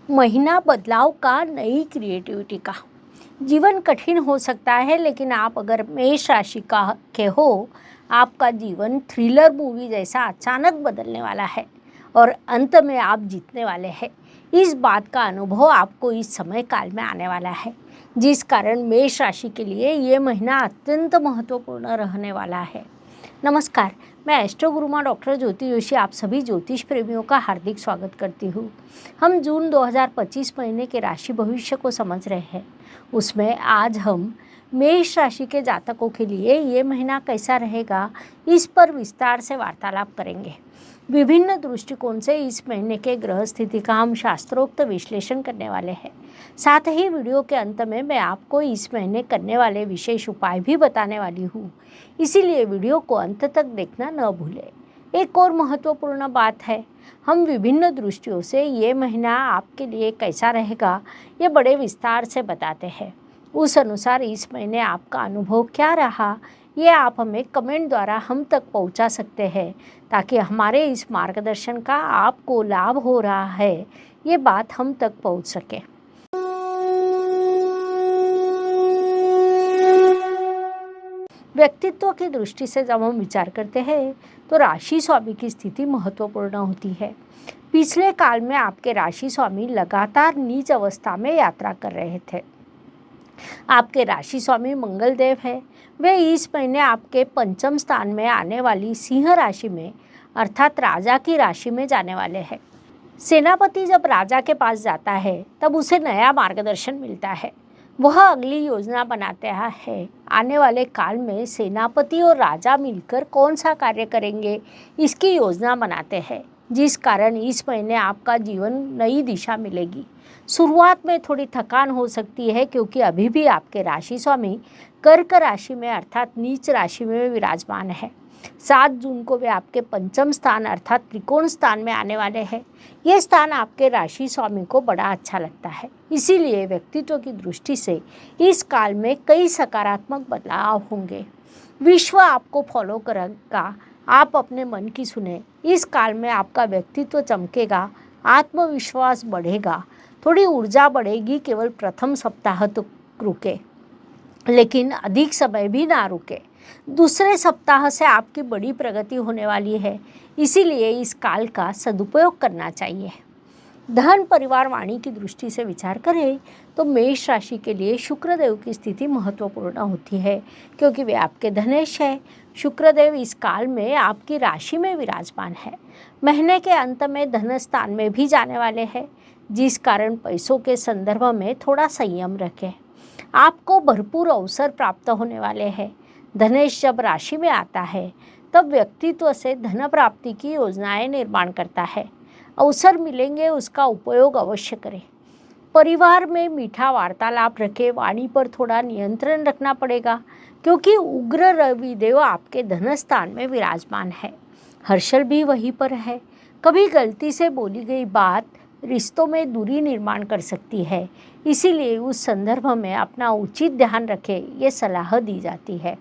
महीना बदलाव का, नई क्रिएटिविटी का। जीवन कठिन हो सकता है, लेकिन आप अगर मेष राशि का के हो, आपका जीवन थ्रिलर मूवी जैसा अचानक बदलने वाला है और अंत में आप जीतने वाले हैं। इस बात का अनुभव आपको इस समय काल में आने वाला है, जिस कारण मेष राशि के लिए ये महीना अत्यंत महत्वपूर्ण रहने वाला है। नमस्कार, मैं एस्ट्रो गुरुमा डॉक्टर ज्योति जोशी आप सभी ज्योतिष प्रेमियों का हार्दिक स्वागत करती हूँ। हम जून 2025 महीने के राशि भविष्य को समझ रहे हैं। उसमें आज हम मेष राशि के जातकों के लिए ये महीना कैसा रहेगा, इस पर विस्तार से वार्तालाप करेंगे। विभिन्न दृष्टिकोण से इस महीने के ग्रह स्थिति का हम शास्त्रोक्त विश्लेषण करने वाले हैं। साथ ही वीडियो के अंत में मैं आपको इस महीने करने वाले विशेष उपाय भी बताने वाली हूँ, इसीलिए वीडियो को अंत तक देखना न भूलें। एक और महत्वपूर्ण बात है, हम विभिन्न दृष्टियों से ये महीना आपके लिए कैसा रहेगा ये बड़े विस्तार से बताते हैं। उस अनुसार इस महीने आपका अनुभव क्या रहा, ये आप हमें कमेंट द्वारा हम तक पहुंचा सकते हैं, ताकि हमारे इस मार्गदर्शन का आपको लाभ हो रहा है ये बात हम तक पहुंच सके। व्यक्तित्व की दृष्टि से जब हम विचार करते हैं तो राशि स्वामी की स्थिति महत्वपूर्ण होती है। पिछले काल में आपके राशि स्वामी लगातार नीच अवस्था में यात्रा कर रहे थे। आपके राशि स्वामी मंगल देव है, वे इस महीने आपके पंचम स्थान में आने वाली सिंह राशि में अर्थात राजा की राशि में जाने वाले हैं। सेनापति जब राजा के पास जाता है तब उसे नया मार्गदर्शन मिलता है, वह अगली योजना बनाते हैं। आने वाले काल में सेनापति और राजा मिलकर कौन सा कार्य करेंगे, इसकी योजना बनाते हैं, जिस कारण इस महीने आपका जीवन नई दिशा मिलेगी। शुरुआत में थोड़ी थकान हो सकती है, क्योंकि अभी भी आपके राशि स्वामी कर्क राशि में अर्थात नीच राशि में विराजमान है। 7 जून को वे आपके पंचम स्थान अर्थात त्रिकोण स्थान में आने वाले हैं। ये स्थान आपके राशि स्वामी को बड़ा अच्छा लगता है, इसीलिए व्यक्तित्व की दृष्टि से इस काल में कई सकारात्मक बदलाव होंगे। विश्व आपको फॉलो करेगा, आप अपने मन की सुने। इस काल में आपका व्यक्तित्व चमकेगा, आत्मविश्वास बढ़ेगा, थोड़ी ऊर्जा बढ़ेगी। केवल प्रथम सप्ताह तो रुके, लेकिन अधिक समय भी ना रुके। दूसरे सप्ताह से आपकी बड़ी प्रगति होने वाली है, इसीलिए इस काल का सदुपयोग करना चाहिए। धन परिवार वाणी की दृष्टि से विचार करें तो मेष राशि के लिए शुक्रदेव की स्थिति महत्वपूर्ण होती है, क्योंकि वे आपके धनेश है। शुक्रदेव इस काल में आपकी राशि में विराजमान है। महीने के अंत में धन स्थान में भी जाने वाले हैं, जिस कारण पैसों के संदर्भ में थोड़ा संयम रखें। आपको भरपूर अवसर प्राप्त होने वाले हैं। धनेश जब राशि में आता है तब व्यक्तित्व से धन प्राप्ति की योजनाएं निर्माण करता है। अवसर मिलेंगे, उसका उपयोग अवश्य करें। परिवार में मीठा वार्तालाप रखें, वाणी पर थोड़ा नियंत्रण रखना पड़ेगा, क्योंकि उग्र रविदेव आपके धन स्थान में विराजमान है। हर्षल भी वहीं पर है। कभी गलती से बोली गई बात रिश्तों में दूरी निर्माण कर सकती है, इसीलिए उस संदर्भ में अपना उचित ध्यान रखें, ये सलाह दी जाती है।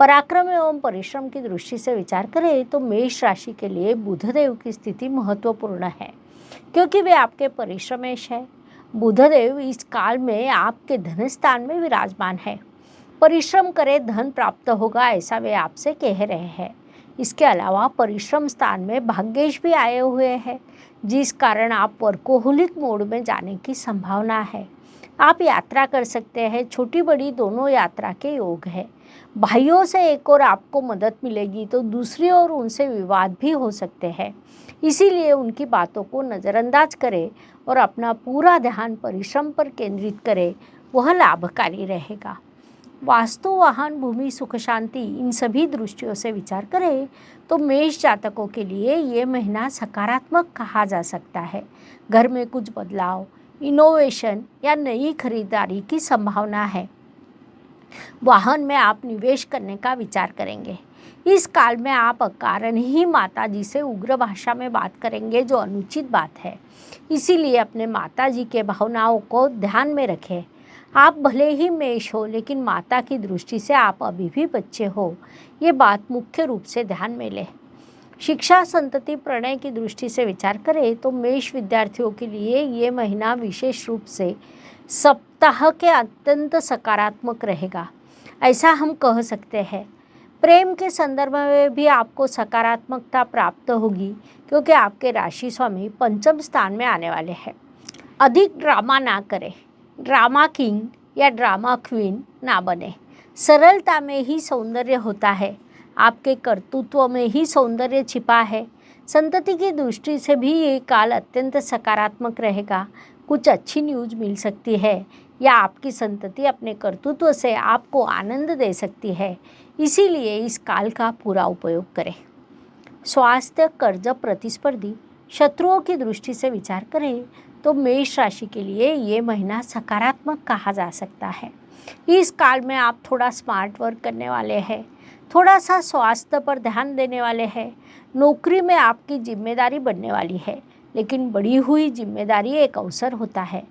पराक्रम एवं परिश्रम की दृष्टि से विचार करें तो मेष राशि के लिए बुधदेव की स्थिति महत्वपूर्ण है, क्योंकि वे आपके परिश्रमेश है। बुधदेव इस काल में आपके धन स्थान में विराजमान है। परिश्रम करें, धन प्राप्त होगा, ऐसा वे आपसे कह रहे हैं। इसके अलावा परिश्रम स्थान में भाग्येश भी आए हुए हैं, जिस कारण आप वर्कोहोलिक मोड में जाने की संभावना है। आप यात्रा कर सकते हैं, छोटी बड़ी दोनों यात्रा के योग है। भाइयों से एक और आपको मदद मिलेगी तो दूसरी ओर उनसे विवाद भी हो सकते हैं, इसीलिए उनकी बातों को नज़रअंदाज करें और अपना पूरा ध्यान परिश्रम पर केंद्रित करें, वह लाभकारी रहेगा। वास्तु, वाहन, भूमि, सुख, शांति, इन सभी दृष्टियों से विचार करें तो मेष जातकों के लिए ये महीना सकारात्मक कहा जा सकता है। घर में कुछ बदलाव, इनोवेशन या नई खरीदारी की संभावना है। वाहन में आप निवेश करने का विचार करेंगे। इस काल में आप अकारण ही माताजी से उग्र भाषा में बात करेंगे, जो अनुचित बात है, इसीलिए अपने माताजी के भावनाओं को ध्यान में रखें। आप भले ही मेष हो, लेकिन माता की दृष्टि से आप अभी भी बच्चे हो, ये बात मुख्य रूप से ध्यान में लें। शिक्षा, संतति, प्रणय की दृष्टि से विचार करें तो मेष विद्यार्थियों के लिए ये महीना विशेष रूप से सप्ताह के अत्यंत सकारात्मक रहेगा, ऐसा हम कह सकते हैं। प्रेम के संदर्भ में भी आपको सकारात्मकता प्राप्त होगी, क्योंकि आपके राशि स्वामी पंचम स्थान में आने वाले हैं। अधिक ड्रामा ना करें, ड्रामा किंग या ड्रामा क्वीन ना बने। सरलता में ही सौंदर्य होता है, आपके कर्तृत्व में ही सौंदर्य छिपा है। संतति की दृष्टि से भी ये काल अत्यंत सकारात्मक रहेगा। कुछ अच्छी न्यूज मिल सकती है या आपकी संतति अपने कर्तृत्व से आपको आनंद दे सकती है, इसीलिए इस काल का पूरा उपयोग करें। स्वास्थ्य, कर्ज, प्रतिस्पर्धी, शत्रुओं की दृष्टि से विचार करें तो मेष राशि के लिए ये महीना सकारात्मक कहा जा सकता है। इस काल में आप थोड़ा स्मार्ट वर्क करने वाले हैं, थोड़ा सा स्वास्थ्य पर ध्यान देने वाले हैं। नौकरी में आपकी जिम्मेदारी बढ़ने वाली है, लेकिन बढ़ी हुई जिम्मेदारी एक अवसर होता है।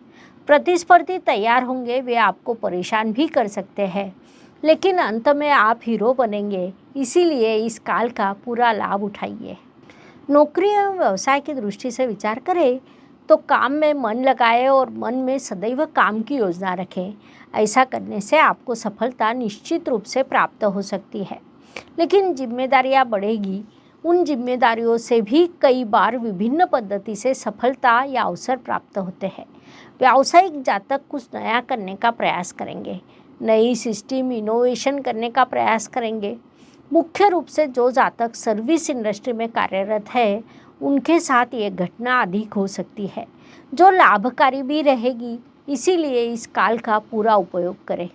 प्रतिस्पर्धी तैयार होंगे, वे आपको परेशान भी कर सकते हैं, लेकिन अंत में आप हीरो बनेंगे, इसीलिए इस काल का पूरा लाभ उठाइए। नौकरी एवं व्यवसाय की दृष्टि से विचार करें तो काम में मन लगाएं और मन में सदैव काम की योजना रखें। ऐसा करने से आपको सफलता निश्चित रूप से प्राप्त हो सकती है, लेकिन जिम्मेदारियां बढ़ेगी। उन जिम्मेदारियों से भी कई बार विभिन्न पद्धति से सफलता या अवसर प्राप्त होते हैं। व्यावसायिक जातक कुछ नया करने का प्रयास करेंगे, नई सिस्टम इनोवेशन करने का प्रयास करेंगे। मुख्य रूप से जो जातक सर्विस इंडस्ट्री में कार्यरत है, उनके साथ ये घटना अधिक हो सकती है, जो लाभकारी भी रहेगी, इसीलिए इस काल का पूरा उपयोग करें।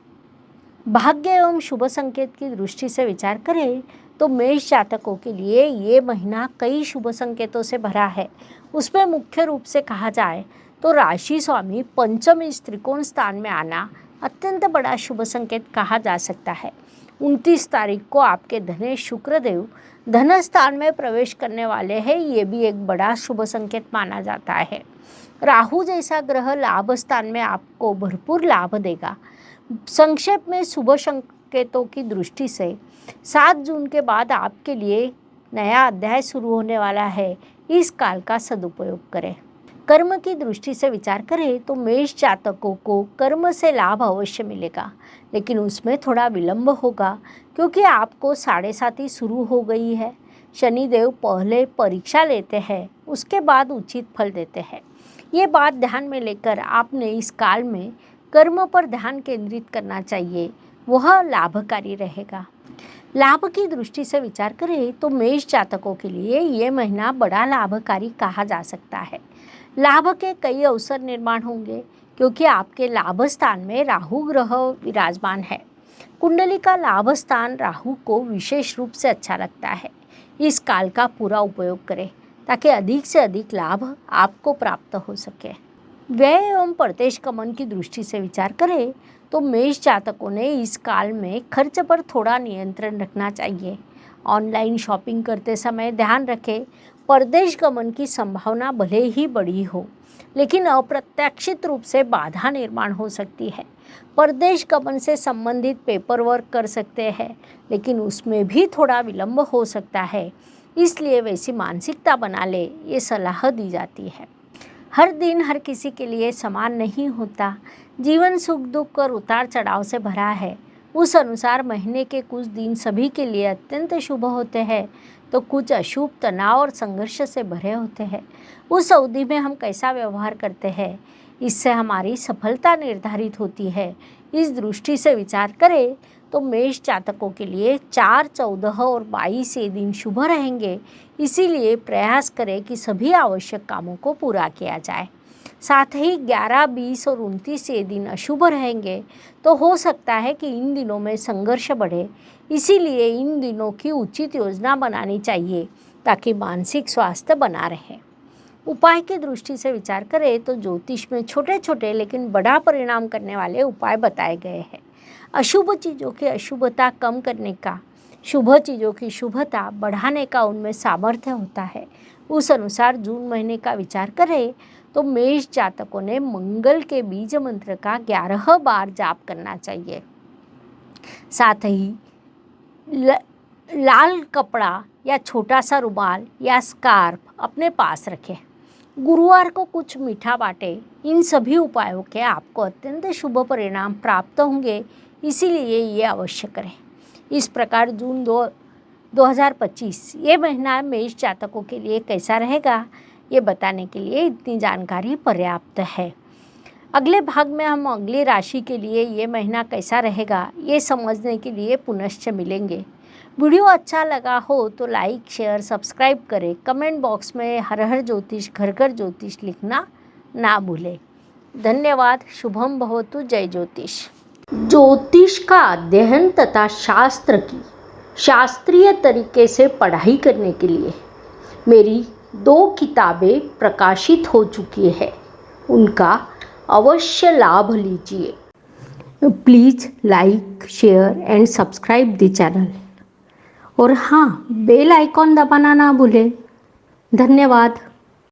भाग्य एवं शुभ संकेत की दृष्टि से विचार करें तो मेष जातकों के लिए ये महीना कई शुभ संकेतों से भरा है। उसमें मुख्य रूप से कहा जाए तो राशि स्वामी पंचम इस त्रिकोण स्थान में आना अत्यंत बड़ा शुभ संकेत कहा जा सकता है। 29 तारीख को आपके धनेश शुक्रदेव धन स्थान में प्रवेश करने वाले हैं, ये भी एक बड़ा शुभ संकेत माना जाता है। राहु जैसा ग्रह लाभ स्थान में आपको भरपूर लाभ देगा। संक्षेप में शुभ संकेतों की दृष्टि से 7 जून के बाद आपके लिए नया अध्याय शुरू होने वाला है, इस काल का सदुपयोग करें। कर्म की दृष्टि से विचार करें तो मेष जातकों को कर्म से लाभ अवश्य मिलेगा, लेकिन उसमें थोड़ा विलंब होगा, क्योंकि आपको 7:30 शुरू हो गई है। शनिदेव पहले परीक्षा लेते हैं, उसके बाद उचित फल देते हैं। ये बात ध्यान में लेकर आपने इस काल में कर्म पर ध्यान केंद्रित करना चाहिए, वह लाभकारी रहेगा। लाभ की दृष्टि से विचार करें तो मेष जातकों के लिए ये महीना बड़ा लाभकारी कहा जा सकता है। लाभ के कई अवसर निर्माण होंगे, क्योंकि आपके लाभ स्थान में राहु ग्रह विराजमान है। कुंडली का लाभ स्थान राहु को विशेष रूप से अच्छा लगता है। इस काल का पूरा उपयोग करें ताकि अधिक से अधिक लाभ आपको प्राप्त हो सके। व्यय एवं प्रत्यक्ष गमन की दृष्टि से विचार करें तो मेष जातकों ने इस काल में खर्च पर थोड़ा नियंत्रण रखना चाहिए। ऑनलाइन शॉपिंग करते समय ध्यान रखें, परदेश गमन की संभावना भले ही बड़ी हो, लेकिन अप्रत्याशित रूप से बाधा निर्माण हो सकती है। परदेश गमन से संबंधित पेपर वर्क कर सकते हैं, लेकिन उसमें भी थोड़ा विलंब हो सकता है, इसलिए वैसी मानसिकता बना ले, ये सलाह दी जाती है। हर दिन हर किसी के लिए समान नहीं होता। जीवन सुख दुख और उतार चढ़ाव से भरा है। उस अनुसार महीने के कुछ दिन सभी के लिए अत्यंत शुभ होते हैं, तो कुछ अशुभ, तनाव और संघर्ष से भरे होते हैं। उस अवधि में हम कैसा व्यवहार करते हैं, इससे हमारी सफलता निर्धारित होती है। इस दृष्टि से विचार करें तो मेष जातकों के लिए 4, 14 और 22 ये दिन शुभ रहेंगे, इसीलिए प्रयास करें कि सभी आवश्यक कामों को पूरा किया जाए। साथ ही 11, 20 और 29 ये दिन अशुभ रहेंगे, तो हो सकता है कि इन दिनों में संघर्ष बढ़े, इसीलिए इन दिनों की उचित योजना बनानी चाहिए ताकि मानसिक स्वास्थ्य बना रहे। उपाय की दृष्टि से विचार करें तो ज्योतिष में छोटे छोटे लेकिन बड़ा परिणाम करने वाले उपाय बताए गए हैं। अशुभ चीज़ों की अशुभता कम करने का, शुभ चीज़ों की शुभता बढ़ाने का उनमें सामर्थ्य होता है। उस अनुसार जून महीने का विचार करें तो मेष जातकों ने मंगल के बीज मंत्र का 11 बार जाप करना चाहिए। साथ ही लाल कपड़ा या छोटा सा रुमाल या स्कार्फ अपने पास रखें। गुरुवार को कुछ मीठा बांटें। इन सभी उपायों के आपको अत्यंत शुभ परिणाम प्राप्त होंगे, इसीलिए ये अवश्य करें। इस प्रकार जून 2025 ये महीना मेष जातकों के लिए कैसा रहेगा, ये बताने के लिए इतनी जानकारी पर्याप्त है। अगले भाग में हम अगली राशि के लिए ये महीना कैसा रहेगा ये समझने के लिए पुनश्च मिलेंगे। वीडियो अच्छा लगा हो तो लाइक, शेयर, सब्सक्राइब करें। कमेंट बॉक्स में हर हर ज्योतिष, घर घर ज्योतिष लिखना ना भूलें। धन्यवाद। शुभम भवतु। जय ज्योतिष। ज्योतिष का अध्ययन तथा शास्त्र की शास्त्रीय तरीके से पढ़ाई करने के लिए मेरी 2 किताबें प्रकाशित हो चुकी है, उनका अवश्य लाभ लीजिए। Please like, share and subscribe the channel. और हाँ, बेल आइकॉन दबाना ना भूलें। धन्यवाद।